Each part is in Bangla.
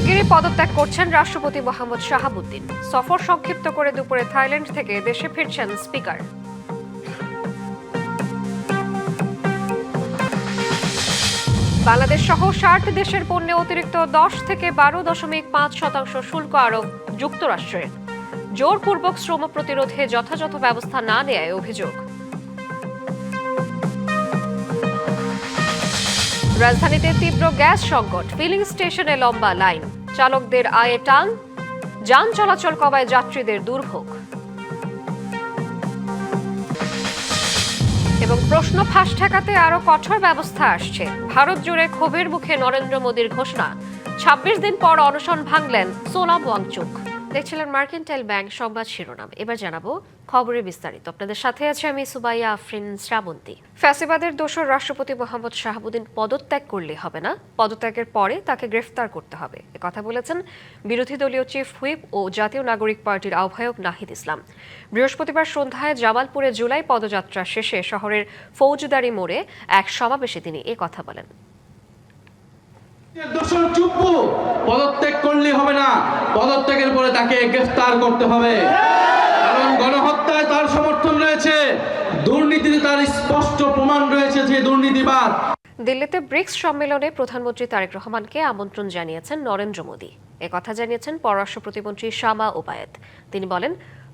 শিগগিরই পদত্যাগ করছেন রাষ্ট্রপতি মোহাম্মদ শাহাবুদ্দিন। সফর সংক্ষিপ্ত করে দুপুরে থাইল্যান্ড থেকে দেশে ফিরছেন স্পিকার। বাংলাদেশ সহ ৬০ দেশের পণ্যে অতিরিক্ত ১০ থেকে ১২.৫% শুল্ক আরোপ যুক্তরাষ্ট্রের। জোরপূর্বক শ্রম প্রতিরোধে যথাযথ ব্যবস্থা না নেয়ায় অভিযোগ। রাজধানীতে তীব্র গ্যাস সংকট, ফিলিং স্টেশনে লম্বা লাইন, চালকদের আয়ে টান, যান চলাচল কমায় যাত্রীদের দুর্ভোগ। এবং প্রশ্ন ফাঁস ঠেকাতে আরো কঠোর ব্যবস্থা আসছে। ভারত জুড়ে ক্ষোভের মুখে নরেন্দ্র মোদীর ঘোষণা, ২৬ দিন পর অনশন ভাঙলেন সোনাম ওয়াংচুক। দেখছিলেন মার্কেন্টাইল ব্যাংক সংবাদ শিরোনাম। এবার জানাবো খবরের বিস্তারিত। আপনাদের সাথে আছে আমি সুবাইয়া আফরিন শ্রাবন্তী। ফ্যাসিবাদের দোসর রাষ্ট্রপতি মোহাম্মদ শাহাবুদ্দিন পদত্যাগ করলে হবে না, পদত্যাগের পরে তাকে গ্রেফতার করতে হবে, কথা বলেছেন বিরোধী দলীয় চিফ হুইপ ও জাতীয় নাগরিক পার্টির আহ্বায়ক নাহিদ ইসলাম। বৃহস্পতিবার সন্ধ্যায় জামালপুরে জুলাই পদযাত্রা শেষে শহরের ফৌজদারি মোড়ে এক সমাবেশে তিনি কথা বলেন। পদত্যাগ করলে হবে না, পদত্যাগের পরে তাকে গ্রেফতার করতে হবে। কারণ গণহত্যায় তার সমর্থন রয়েছে, দুর্নীতিতে তার স্পষ্ট প্রমাণ রয়েছে যে দুর্নীতিবাদ। দিল্লিতে ব্রিক্স সম্মেলনে প্রধানমন্ত্রী তারেক রহমানকে আমন্ত্রণ জানিয়েছেন নরেন্দ্র মোদী। কথা জানিয়েছেন পররাষ্ট্র প্রতিমন্ত্রী শামা ওবায়েদ। তিনি বলেন,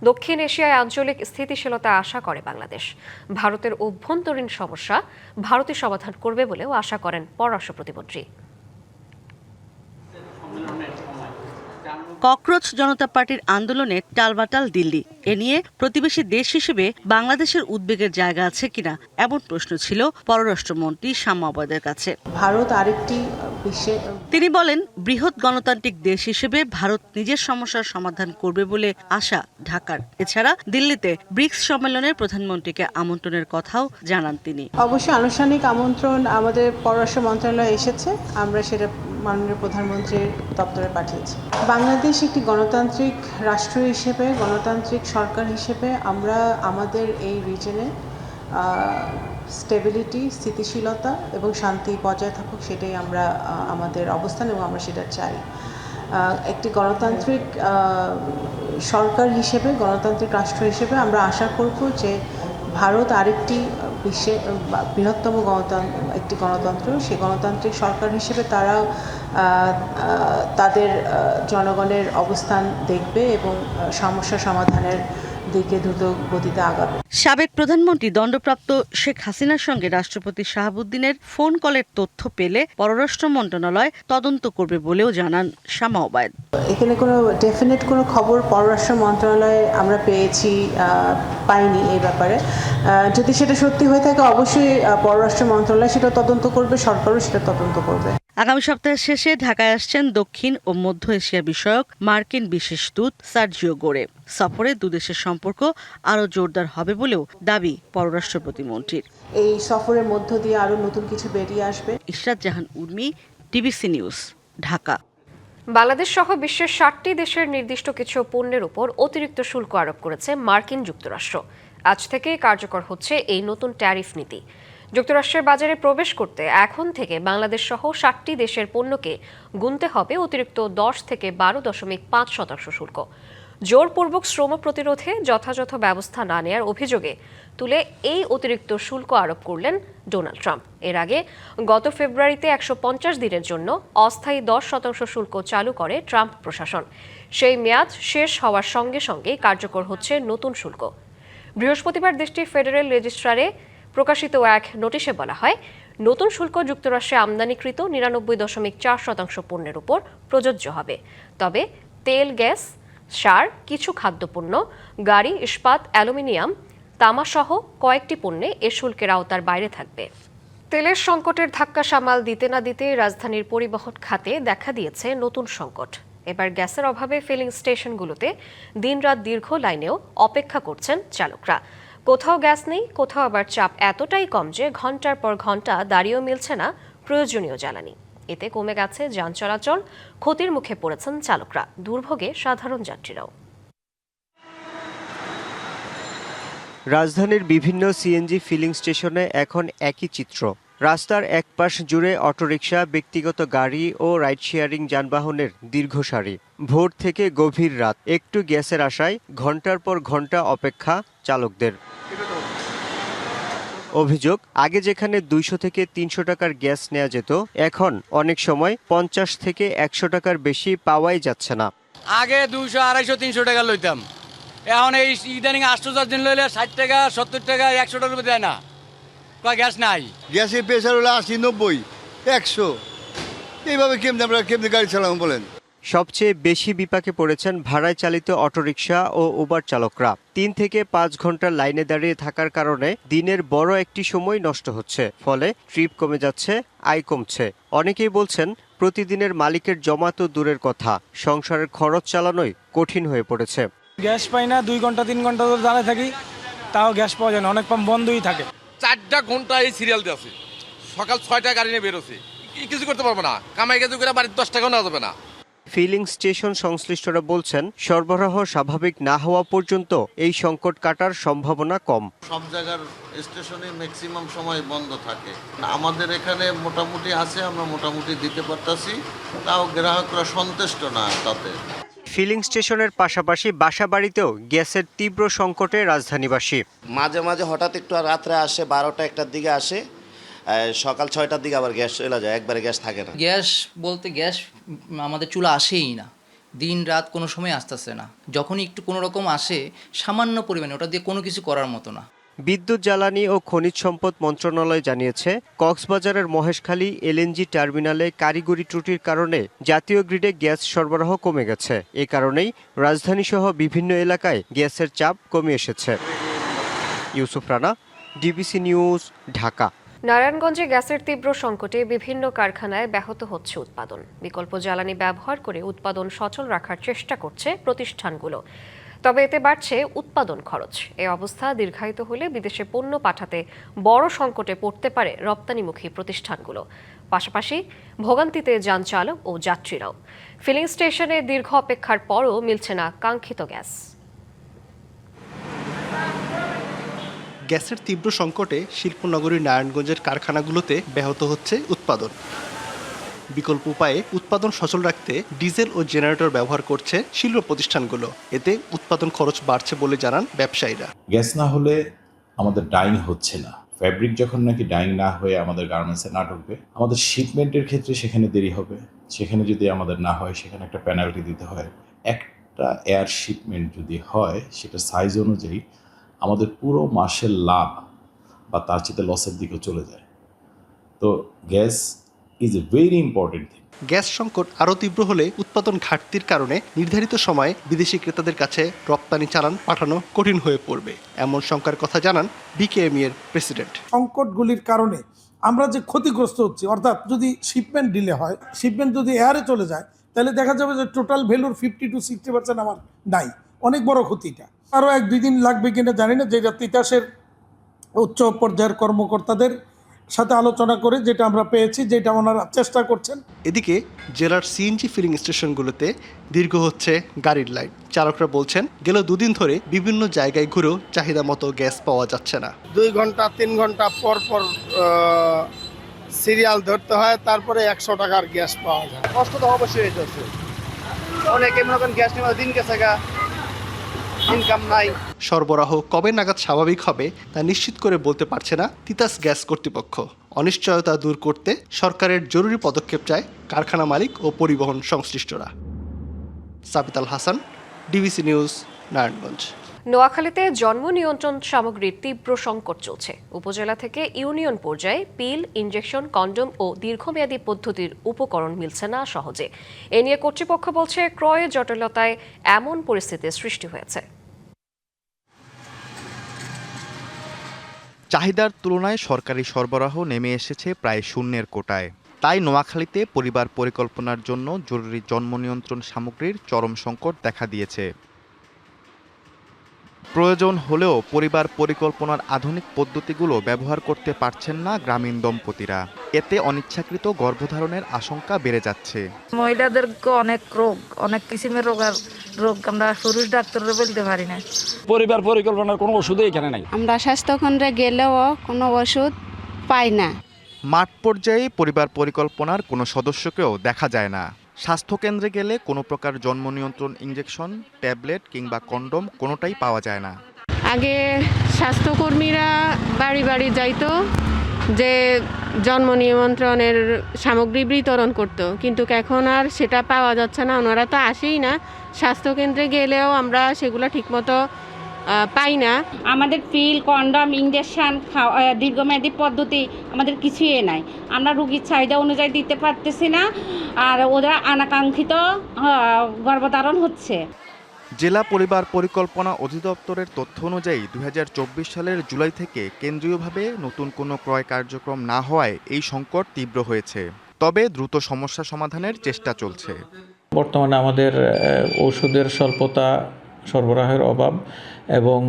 দক্ষিণ এশিয়ায় আঞ্চলিক স্থিতিশীলতা আশা করে বাংলাদেশ। ভারতের অভ্যন্তরীণ সমস্যা ভারতই সমাধান করবে বলেও আশা করেন পররাষ্ট্র প্রতিমন্ত্রী। ককরোচ জনতা পার্টির আন্দোলনে টালবাটাল দিল্লি। এ নিয়ে প্রতিবেশী দেশ হিসেবে বাংলাদেশের উদ্বেগের জায়গা আছে কিনা এমন প্রশ্ন ছিল পররাষ্ট্রমন্ত্রী শামা ওবায়েদের কাছে। ভারত আরেকটি তিনি বলেন, বৃহৎ গণতান্ত্রিক দেশ হিসেবে ভারত নিজের সমস্যার সমাধান করবে বলে আশা ঢাকার। এছাড়া দিল্লিতে ব্রিক্স সম্মেলনের প্রধানমন্ত্রীকে আমন্ত্রণের কথাও জানান তিনি। অবশ্যই আনুষ্ঠানিক আমন্ত্রণ আমাদের পররাষ্ট্র মন্ত্রণালয়ে এসেছে, আমরা সেটা মাননীয় প্রধানমন্ত্রীর দপ্তরে পাঠিয়েছি। বাংলাদেশ একটি গণতান্ত্রিক রাষ্ট্র হিসেবে, গণতান্ত্রিক সরকার হিসেবে আমরা আমাদের এই রিজনে স্টেবিলিটি, স্থিতিশীলতা এবং শান্তি বজায় থাকুক, সেটাই আমরা আমাদের অবস্থান এবং আমরা সেটা চাই। একটি গণতান্ত্রিক সরকার হিসেবে, গণতান্ত্রিক রাষ্ট্র হিসেবে আমরা আশা করব যে ভারত আরেকটি বিশ্বের বৃহত্তম একটি গণতন্ত্র, সেই গণতান্ত্রিক সরকার হিসেবে তারাও তাদের জনগণের অবস্থান দেখবে এবং সমস্যা সমাধানের দিকে দ্রুত গতিতে আগাবে। সাবেক প্রধানমন্ত্রী দণ্ডপ্রাপ্ত শেখ হাসিনার সঙ্গে রাষ্ট্রপতি শাহাবুদ্দিনের ফোন কলের তথ্য পেলে পররাষ্ট্র মন্ত্রণালয় তদন্ত করবে বলেও জানান শামা ওবায়েদ। এখানে কোনো ডেফিনেট কোনো খবর পররাষ্ট্র মন্ত্রণালয়ে আমরা পাইনি এই ব্যাপারে। যদি সেটা সত্যি হয়ে থাকে অবশ্যই পররাষ্ট্র মন্ত্রণালয় সেটা তদন্ত করবে, সরকারও সেটা তদন্ত করবে। আগামী সপ্তাহের শেষে ঢাকায় আসছেন দক্ষিণ ও মধ্য এশিয়া বিষয়ক মার্কিন বিশেষ দূত সার্জিও গোরে। সফরে দুদেশের সম্পর্ক আরও জোরদার হবে বলেও দাবি পররাষ্ট্র প্রতিমন্ত্রীর। এই সফরের মধ্য দিয়ে আরও নতুন কিছু বেরিয়ে আসবে। ইশরাত জাহান উর্মি, ডিবিসি নিউজ, ঢাকা। বাংলাদেশ সহ বিশ্বের ৬০টি দেশের নির্দিষ্ট কিছু পণ্যের উপর অতিরিক্ত শুল্ক আরোপ করেছে মার্কিন যুক্তরাষ্ট্র। আজ থেকে কার্যকর হচ্ছে এই নতুন ট্যারিফ নীতি। যুক্তরাষ্ট্রের বাজারে প্রবেশ করতে এখন থেকে বাংলাদেশ সহ ৬০টি দেশের পণ্যকে গুনতে হবে অতিরিক্ত ১০ থেকে ১২.৫% শুল্ক। জোরপূর্বক শ্রম প্রতিরোধে যথাযথ ব্যবস্থা না নেয়ার অভিযোগে তুলে এই অতিরিক্ত শুল্ক আরোপ করলেন ডোনাল্ড ট্রাম্প। এর আগে গত ফেব্রুয়ারিতে ১৫০ দিনের জন্য অস্থায়ী ১০% শুল্ক চালু করে ট্রাম্প প্রশাসন। সেই মেয়াদ শেষ হওয়ার সঙ্গে সঙ্গেই কার্যকর হচ্ছে নতুন শুল্ক। বৃহস্পতিবার দেশটির ফেডারেল রেজিস্ট্রারে প্রকাশিত এক নোটিশে বলা হয়, নতুন শুল্ক যুক্তরাষ্ট্রে আমদানিকৃত ৯৯.৪% পণ্যের উপর প্রযোজ্য হবে। তবে তেল, গ্যাস, সার, কিছু খাদ্যপণ্য, গাড়ি, ইস্পাত, অ্যালুমিনিয়াম, তামাসহ কয়েকটি পণ্যে এ শুল্কের আওতার বাইরে থাকবে। তেলের সংকটের ধাক্কা সামাল দিতে না দিতে রাজধানীর পরিবহন খাতে দেখা দিয়েছে নতুন সংকট। এবার গ্যাসের অভাবে ফিলিং স্টেশনগুলোতে দিনরাত দীর্ঘ লাইনেও অপেক্ষা করছেন চালকরা। কোথাও গ্যাস নেই, কোথাও আবার চাপ এতটাই কম যে ঘন্টার পর ঘন্টা দাঁড়িয়েও মিলছে না প্রয়োজনীয় জ্বালানি। এতে কমে গেছে যান চলাচল, ক্ষতির মুখে পড়েছেন চালকরা, দুর্ভোগে সাধারণ যাত্রীরাও। রাজধানীর বিভিন্ন সিএনজি ফিলিং স্টেশনে এখন একই চিত্র। রাস্তার এক পাশ জুড়ে অটোরিকশা, ব্যক্তিগত গাড়ি ও রাইড শেয়ারিং যানবাহনের দীর্ঘ সারি। ভোর থেকে গভীর রাত, একটু গ্যাসের আশায় ঘন্টার পর ঘন্টা অপেক্ষা চালকদের। অভিযোগ, আগে যেখানে 200 থেকে 300 টাকার গ্যাস নেওয়া যেত, এখন অনেক সময় 50 থেকে 100 টাকার বেশি পাওয়াই যাচ্ছে না। আগে 200, 250, 300 টাকা লইতাম, এখন এই ইদানিং 8 দিন লইলে 60 টাকা, 70 টাকা, 100 টাকার উপরে দেয় না। গ্যাস নাই, গ্যাসের প্রেশার হলো 80, 90, 100। এইভাবে কেমনে গাড়ি চালাবো বলেন? সবচেয়ে বেশি বিপাকে পড়েছেন ভাড়ায় চালিত অটোরিকশা ও উবার চালকরা। 3 থেকে 5 ঘন্টা লাইনে দাঁড়িয়ে থাকার কারণে দিনের বড় একটি সময় নষ্ট হচ্ছে, ফলে ট্রিপ কমে যাচ্ছে, আয় কমছে। অনেকেই বলছেন প্রতিদিনের মালিকের জমা তো দূরের কথা, সংসারের খরচ চালানোই কঠিন হয়ে পড়েছে। গ্যাস পাই না, 2 ঘন্টা 3 ঘন্টা ধরে দাঁড়িয়ে থাকি, তাও গ্যাস পাওয়া যায় না, অনেক পাম্প বন্ধই থাকে। 4টা ঘন্টা এই সিরিয়াল দিয়ে আছে, সকাল 6টা গাড়ি নিয়ে বেরোছে, কিছু করতে পারবো না, কামাই কাজ করে বাড়ির 10 টাকাও নেওয়া যাবে না। ফিলিং স্টেশন সংশ্লিষ্টরা বলছেন সরবরাহ স্বাভাবিক না হওয়া পর্যন্ত এই সংকট কাটার সম্ভাবনা কম। সব জায়গার স্টেশনে ম্যাক্সিমাম সময় বন্ধ থাকে। আমাদের এখানে মোটামুটি আছে, আমরা মোটামুটি দিতে পারতাছি, তাও গ্রাহকরা সন্তুষ্ট না তাতে। ফিলিং স্টেশনের পাশাপাশি বাসাবাড়িতেও গ্যাসের তীব্র সংকটে রাজধানীবাসী। মাঝে মাঝে হঠাৎ একটু রাত্রে আসে, 12টা 1টার দিকে আসে, সকাল 6টার দিকে আবার গ্যাস চলে যায়, একবারে গ্যাস থাকে না। গ্যাস বলতে গ্যাস আমাদের চুলা আসেই না, দিন রাত কোনো সময় আসতেছে না। যখনই একটু কোনো রকম আসে, সামান্য পরিমাণে, ওটা দিয়ে কোনো কিছু করার মতো না। বিদ্যুৎ, জ্বালানি ও খনিজ সম্পদ মন্ত্রণালয় জানিয়েছে, কক্সবাজারের মহেশখালী এলএনজি টার্মিনালে কারিগরি ত্রুটির কারণে জাতীয় গ্রিডে গ্যাস সরবরাহ কমে গেছে। এ কারণেই রাজধানীসহ বিভিন্ন এলাকায় গ্যাসের চাপ কমে এসেছে। Yusuf Rana, DBC news, Dhaka. নারায়ণগঞ্জে গ্যাসের তীব্র সংকটে বিভিন্ন কারখানায় ব্যাহত হচ্ছে উৎপাদন। বিকল্প জ্বালানি ব্যবহার করে উৎপাদন সচল রাখার চেষ্টা করছে প্রতিষ্ঠানগুলো, তবে এতে বাড়ছে উৎপাদন খরচ। এই অবস্থা দীর্ঘায়িত হলে বিদেশে পণ্য পাঠাতে বড় সংকটে পড়তে পারে রপ্তানিমুখী প্রতিষ্ঠানগুলো। পাশাপাশি ভোগান্তিতে যান চালক ও যাত্রীরাও। ফিলিং স্টেশনে দীর্ঘ অপেক্ষার পরও মিলছে না কাঙ্ক্ষিত গ্যাস। গ্যাসের তীব্র সংকটে শিল্পনগরী নারায়ণগঞ্জের কারখানাগুলোতে ব্যাহত হচ্ছে উৎপাদন। বিকল্প উপায়ে উৎপাদন সচল রাখতে ডিজেল ও জেনারেটর ব্যবহার করছে শিল্প প্রতিষ্ঠানগুলো। এতে উৎপাদন খরচ বাড়ছে বলে জানান ব্যবসায়ীরা। গ্যাস না হলে আমাদের ডাইং হচ্ছে না। ফ্যাব্রিক যখন নাকি ডাইং না হয়ে আমাদের গার্মেন্টসে না ঢুকবে, আমাদের শিপমেন্টের ক্ষেত্রে সেখানে দেরি হবে। সেখানে যদি আমাদের না হয়, সেখানে একটা পেনাল্টি দিতে হয়। একটা এয়ার শিপমেন্ট যদি হয়, সেটা সাইজ অনুযায়ী আমাদের পুরো মাসের লাভ বা তার চেয়ে লসের দিকে চলে যায়। তো gas is a very important thing. Gas সংকট আরও তীব্র হলে উৎপাদন ঘাটতির কারণে নির্ধারিত সময়ে বিদেশি ক্রেতাদের কাছে রপ্তানি চালান পাঠানো কঠিন হয়ে পড়বে, এমন শঙ্কার কথা জানান বিকেএমই এর প্রেসিডেন্ট। সংকটগুলির কারণে আমরা যে ক্ষতিগ্রস্ত হচ্ছি, অর্থাৎ যদি শিপমেন্ট ডিলে হয়, শিপমেন্ট যদি এয়ারে চলে যায়, তাহলে দেখা যাবে যে টোটাল ভ্যালুর 50 to 60% আমার নাই। অনেক বড় ক্ষতিটা। আরও 1-2 দিন লাগবে কিনা জানি না, যেটা তিতাসের উচ্চ পর্যায়ের কর্মকর্তাদের সাথে আলোচনা করে যেটা আমরা পেয়েছি, যেটা ওনারা চেষ্টা করছেন। এদিকে জেলার সিএনজি ফিলিং স্টেশনগুলোতে দীর্ঘ হচ্ছে গাড়ির লাইন। চালকরা বলছেন গেল 2 দিন ধরে বিভিন্ন জায়গায় ঘুরেও চাহিদা মতো গ্যাস পাওয়া যাচ্ছে না। 2 ঘন্টা 3 ঘন্টা পর পর সিরিয়াল ধরতে হয়, তারপরে 100 টাকার গ্যাস পাওয়া যায়। কষ্ট তো অবশ্যই হচ্ছে, অনেকে মনে করেন গ্যাস নেওয়া দিন গেছে গা, ইনকাম নাই। সরবরাহ কবে নাগাদ স্বাভাবিক হবে তা নিশ্চিত করে বলতে পারছে না তিতাস গ্যাস কর্তৃপক্ষ। অনিশ্চয়তা দূর করতে সরকারের জরুরি পদক্ষেপ চায় কারখানা মালিক ও পরিবহন সংশ্লিষ্টরা। সাবিত আল হাসান, ডিবিসি নিউজ, নারায়ণগঞ্জ। নোয়াখালীতে জন্ম নিয়ন্ত্রণ সামগ্রীর তীব্র সংকট চলছে। উপজেলা থেকে ইউনিয়ন পর্যায়ে পিল, ইনজেকশন, কন্ডম ও দীর্ঘমেয়াদী পদ্ধতির উপকরণ মিলছে না সহজে। এ নিয়ে কর্তৃপক্ষ বলছে ক্রয়ের জটিলতায় এমন পরিস্থিতির সৃষ্টি হয়েছে। চাহিদার তুলনায় সরকারি সরবরাহ নেমে এসেছে প্রায় শূন্যের কোটায়। তাই নোয়াখালীতে পরিবার পরিকল্পনার জন্য জরুরি জন্ম নিয়ন্ত্রণ সামগ্রীর চরম সংকট দেখা দিয়েছে। প্রয়োজন হলেও পরিবার পরিকল্পনার আধুনিক পদ্ধতিগুলো ব্যবহার করতে পারছেন না গ্রামীণ দম্পতিরা। এতে অনিচ্ছাকৃত গর্ভধারণের আশঙ্কা বেড়ে যাচ্ছে। মহিলাদেরকে অনেক কিসিমের রোগ আমরা পুরুষ ডাক্তাররা বলতে পারি না। পরিবার পরিকল্পনার কোনো ওষুধই এখানে নাই। আমরা স্বাস্থ্যকেন্দ্রে গেলেও কোনো ওষুধ পাই না। মাঠ পর্যায়ে পরিবার পরিকল্পনার কোনো সদস্যকেও দেখা যায় না। স্বাস্থ্যকেন্দ্রে গেলে কোনো প্রকার জন্ম নিয়ন্ত্রণ ইনজেকশন, ট্যাবলেট কিংবা কন্ডোম কোনোটাই পাওয়া যায় না। আগে স্বাস্থ্যকর্মীরা বাড়ি বাড়ি যাইতো, যে জন্ম নিয়ন্ত্রণের সামগ্রী বিতরণ করত, কিন্তু এখন আর সেটা পাওয়া যাচ্ছে না। ওনারা তো আসেই না। স্বাস্থ্যকেন্দ্রে গেলেও আমরা সেগুলো ঠিকমতো পাই না। আমাদের পিল, কন্ডম, ইঞ্জেকশন, দীর্ঘমেয়াদী পদ্ধতি আমাদের কিছুই নাই। আমরা রোগীর চাহিদা অনুযায়ী দিতে পারতেছি না, আর ওরা অনাকাঙ্ক্ষিত গর্ভধারণ হচ্ছে। জেলা পরিবার পরিকল্পনা অধিদপ্তরের তথ্য অনুযায়ী 2024 সালের জুলাই থেকে কেন্দ্রীয়ভাবে নতুন কোনো ক্রয় কার্যক্রম না হওয়ায় এই সংকট তীব্র হয়েছে। তবে দ্রুত সমস্যা সমাধানের চেষ্টা চলছে। বর্তমানে আমাদের ওষুধের স্বল্পতা, সরবরাহের অভাব এবং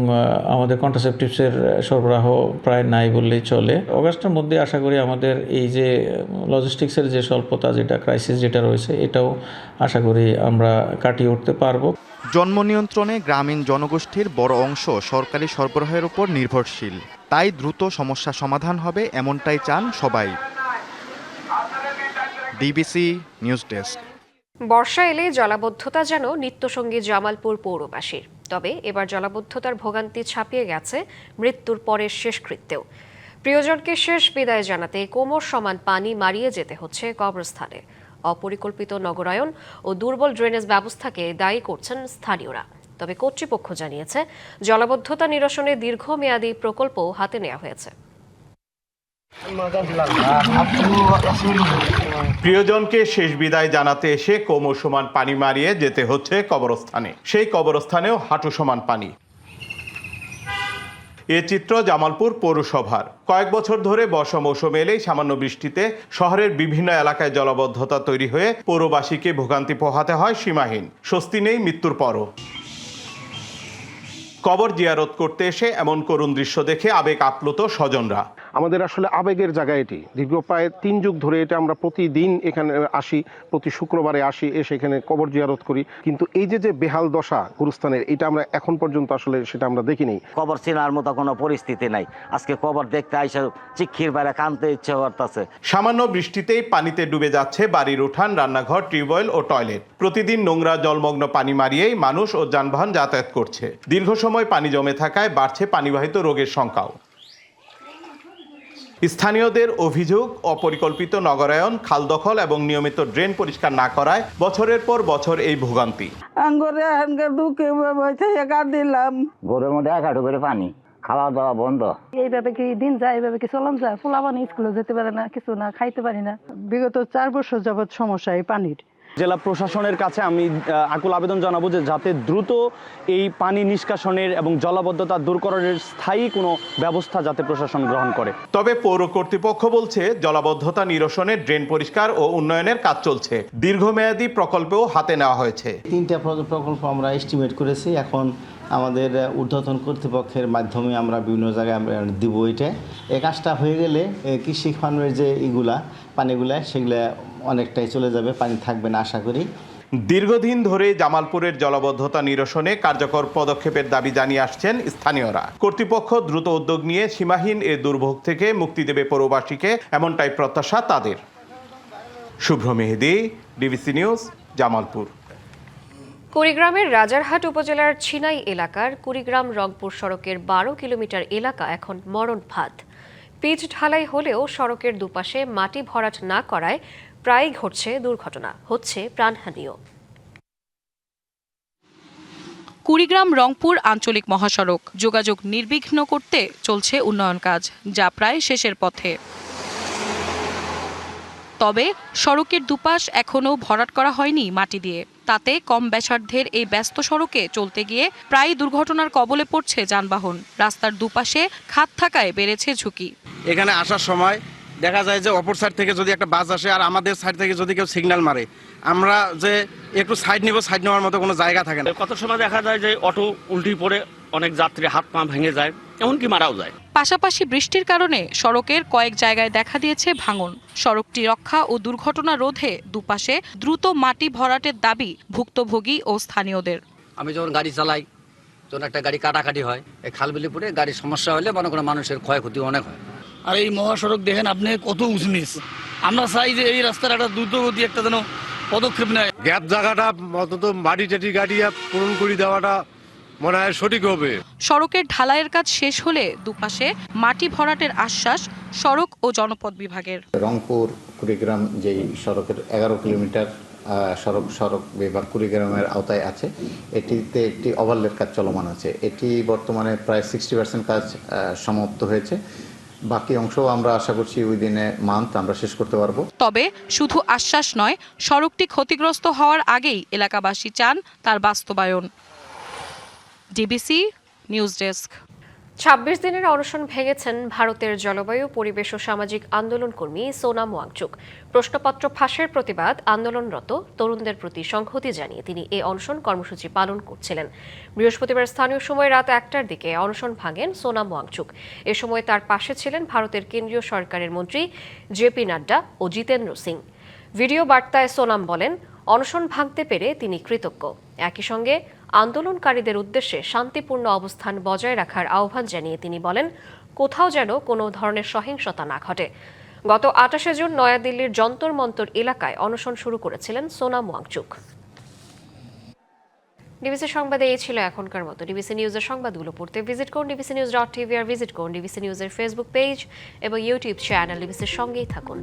আমাদের কন্ট্রাসেপটিভসের সরবরাহ প্রায় নাই বললেই চলে। অগাস্টের মধ্যে আশা করি আমাদের এই যে লজিস্টিক্সের যে স্বল্পতা, যেটা ক্রাইসিস যেটা রয়েছে, এটাও আশা করি আমরা কাটিয়ে উঠতে পারবো। জন্ম নিয়ন্ত্রণে গ্রামীণ জনগোষ্ঠীর বড় অংশ সরকারি সরবরাহের উপর নির্ভরশীল। তাই দ্রুত সমস্যা সমাধান হবে এমনটাই চান সবাই। DBC news desk. বর্ষা এলে জলাবদ্ধতা যেন নিত্যসঙ্গী জামালপুর পৌরবাসীর। তবে এবার জলাবদ্ধতার ভোগান্তি ছাপিয়ে গেছে মৃত্যুর পরের শেষকৃত্যেও। প্রিয়জনকে শেষ বিদায় জানাতে কোমর সমান পানি মারিয়ে যেতে হচ্ছে কবরস্থানে। অপরিকল্পিত নগরায়ন ও দুর্বল ড্রেনেজ ব্যবস্থাকে দায়ী করছেন স্থানীয়রা। তবে কর্তৃপক্ষ জানিয়েছে, জলাবদ্ধতা নিরসনে দীর্ঘমেয়াদী প্রকল্প হাতে নেওয়া হয়েছে। প্রিয়জনকে শেষ বিদায় জানাতে এসে কোমর সমান পানি মারিয়ে যেতে হচ্ছে কবরস্থানে। সেই কবরস্থানেও হাঁটু সমান পানি। এ চিত্র জামালপুর পৌরসভার। কয়েক বছর ধরে বর্ষা মৌসুমে এলেই সামান্য বৃষ্টিতে শহরের বিভিন্ন এলাকায় জলাবদ্ধতা তৈরি হয়ে পৌরবাসীকে ভোগান্তি পোহাতে হয় সীমাহীন। স্বস্তি নেই মৃত্যুর পরও। কবর জিয়ারত করতে এসে এমন করুণ দৃশ্য দেখে আবেগ আপ্লুত স্বজনরা। আমাদের আসলে আবেগের জায়গা এটি। দীর্ঘ প্রায় 3 যুগ ধরে এটা আমরা প্রতিদিন এখানে আসি, প্রতি শুক্রবারে আসি, এসে এখানে কবর জিয়ারত করি। কিন্তু এই যে বেহাল দশা গুরুস্থানের, এটা আমরা এখন পর্যন্ত আসলে সেটা আমরা দেখিনি। কবর চেনার মতো কোনো পরিস্থিতি নাই। আজকে কবর দেখতে আইসা চিক্ষির বাইরে কানতে ইচ্ছে করতেছে। সামান্য বৃষ্টিতেই পানিতে ডুবে যাচ্ছে বাড়ির উঠান, রান্নাঘর, টিউবওয়েল ও টয়লেট। প্রতিদিন নোংরা জলমগ্ন পানি মারিয়েই মানুষ ও যানবাহন যাতায়াত করছে। দীর্ঘ সময় পানি জমে থাকায় বাড়ছে পানিবাহিত রোগের সংখ্যাও। স্থানীয়দের অভিযোগ, অপরিকল্পিত নগরায়ন, খাল দখল এবং নিয়মিত ড্রেন পরিষ্কার না করায় বছরের পর বছর এই ভোগান্তি। ঘরের মধ্যে 1 হাঁটু করে পানি, খাওয়া দাওয়া বন্ধ। এইভাবে কি দিন যায়, এইভাবে কি চলন যায়? পোলাপান স্কুলে যেতে পারে না, কিছু না, খাইতে পারি না। বিগত 4 বছর যাবৎ সমস্যা এই পানির। জেলা প্রশাসনের কাছে আমি আকুল আবেদন জানাবো যে যাতে দ্রুত এই পানি নিষ্কাশনের এবং জলাবদ্ধতা দূরকরণের স্থায়ী কোনো ব্যবস্থা যাতে প্রশাসন গ্রহণ করে। তবে পৌর কর্তৃপক্ষ বলছে, জলাবদ্ধতা নিরসনে ড্রেন পরিষ্কার ও উন্নয়নের কাজ চলছে। দীর্ঘমেয়াদী প্রকল্পও হাতে নেওয়া হয়েছে। 3টা প্রকল্প আমরা এস্টিমেট করেছি। এখন আমাদের ঊর্ধ্বতন কর্তৃপক্ষের মাধ্যমে আমরা বিভিন্ন জায়গায় আমরা দিব। এই কাজটা হয়ে গেলে কৃষি ফার্মের যে পানিগুলা সেগুলা অনেকটাই চলে যাবে, পানি থাকবে না আশা করি। দীর্ঘদিন ধরে জামালপুরের জলাবদ্ধতা নিরসনে কার্যকর পদক্ষেপের দাবি জানিয়ে আসছেন স্থানীয়রা। কর্তৃপক্ষ দ্রুত উদ্যোগ নিয়ে সীমাহীন এ দুর্ভোগ থেকে মুক্তি দেবে পৌরবাসীকে, এমনটাই প্রত্যাশা তাদের। শুভ্র মেহেদি, ডিবিসি নিউজ, জামালপুর। কুড়িগ্রামের রাজারহাট উপজেলার ছিনাই এলাকার কুড়িগ্রাম রংপুর সড়কের 12 কিলোমিটার এলাকা এখন মরণ ফাঁদ। পিচ ঢালাই হলেও সড়কের দুপাশে মাটি ভরাট না করায় প্রায়ই ঘটছে দুর্ঘটনা, হচ্ছে প্রাণহানিও। কুড়িগ্রাম রংপুর আঞ্চলিক মহাসড়ক যোগাযোগ নির্বিঘ্ন করতে চলছে উন্নয়ন কাজ, যা প্রায় শেষের পথে। তবে সড়কের দুপাশ এখনও ভরাট করা হয়নি মাটি দিয়ে। তাতে কম ব্যাসার্ধের এই ব্যস্ত সড়কে চলতে গিয়ে প্রায় দুর্ঘটনার কবলে পড়ছে যানবাহন। রাস্তার দুপাশে খাদ থাকায় বেড়েছে ঝুঁকি। এখানে আসার সময় দেখা যায় যে অপর সাইড থেকে যদি একটা বাস আসে আর আমাদের সাইড থেকে যদি কেউ সিগন্যাল মারে, আমরা যে একটু সাইড নিব, সাইড নেওয়ার মতো কোনো জায়গা থাকে না। কত সময় দেখা যায় যে অটো উল্টি পড়ে অনেক যাত্রী হাত পা ভেঙে যায়, এমনকি মারাও যায়। পাশাপাশি বৃষ্টির কারণে সড়কের কয়েক জায়গায় দেখা দিয়েছে ভাঙন। সড়কটি রক্ষা ও দুর্ঘটনা রোধে দুপাশে দ্রুত মাটি ভরাটের দাবি ভুক্তভোগী ও স্থানীয়দের। আমি যখন গাড়ি চালাই, যখন একটা গাড়ি কাটাকাটি হয়, এই খালবিলি পড়ে গাড়ির সমস্যা হলে মনে করেন মানুষের ক্ষয়ক্ষতি অনেক হয়। আর এই মহাসড়ক দেখেন আপনি কত উঁচু নিচ। আমরা চাই যে এই রাস্তার একটা দ্রুতগতি একটা যেন পদক্ষেপ নেয়। গ্যাপ জায়গাটা অন্তত মাটি টাটি গাড়িয়া পূরণ করে দেওয়াটা মনে হয় সঠিক হবে। সড়কের ঢালাইয়ের কাজ শেষ হলে দুপাশে মাটি ভরাটের আশ্বাস সড়ক ও জনপথ বিভাগের। রংপুর কুড়িগ্রাম যেই সড়কের 11 কিলোমিটার সড়ক বিভাগ কুড়িগ্রামের আওতায় আছে, এটিতে একটি ওভারলের কাজ চলমান আছে। এটি বর্তমানে প্রায় 60% কাজ সমাপ্ত হয়েছে। বাকি অংশ আমরা আশা করছি উইদিনে মান্থ আমরা শেষ করতে পারবো। তবে শুধু আশ্বাস নয়, সড়কটি ক্ষতিগ্রস্ত হওয়ার আগেই এলাকাবাসী চান তার বাস্তবায়ন। DBC news desk. ২৬ দিনের অনশন ভেঙেছেন ভারতের জলবায়ু, পরিবেশ ও সামাজিক আন্দোলন কর্মী সোনাম ওয়াংচুক। প্রশ্নপত্র ফাঁসের প্রতিবাদ আন্দোলনরত তরুণদের প্রতি সংহতি জানিয়ে তিনি এই অনশন কর্মসূচি পালন করছিলেন। বৃহস্পতিবার স্থানীয় সময় রাত ১টার দিকে অনশন ভাঙেন সোনাম ওয়াংচুক। এ সময় তার পাশে ছিলেন ভারতের কেন্দ্রীয় সরকারের মন্ত্রী জেপি নাড্ডা ও জিতেন্দ্র সিং। ভিডিও বার্তায় সোনাম বলেন, অনশন ভাঙতে পেরে তিনি কৃতজ্ঞ। একই সঙ্গে আন্দোলনকারীদের উদ্দেশ্যে শান্তিপূর্ণ অবস্থান বজায় রাখার আহ্বান জানিয়ে তিনি বলেন, কোথাও যেন কোনো ধরনের সহিংসতা না ঘটে। গত ২৮শে জুন নয়াদিল্লির যন্তর মন্তর এলাকায় অনশন শুরু করেছিলেন সোনাম ওয়াংচুক। ডিবিসি সংবাদে এই ছিল এখনকার মতো। ডিবিসি নিউজের সংবাদগুলো পড়তে ভিজিট করুন dbcnews.tv আর ভিজিট করুন ডিবিসি নিউজের ফেসবুক পেজ এবং ইউটিউব চ্যানেল। ডিবিসির সঙ্গেই থাকুন।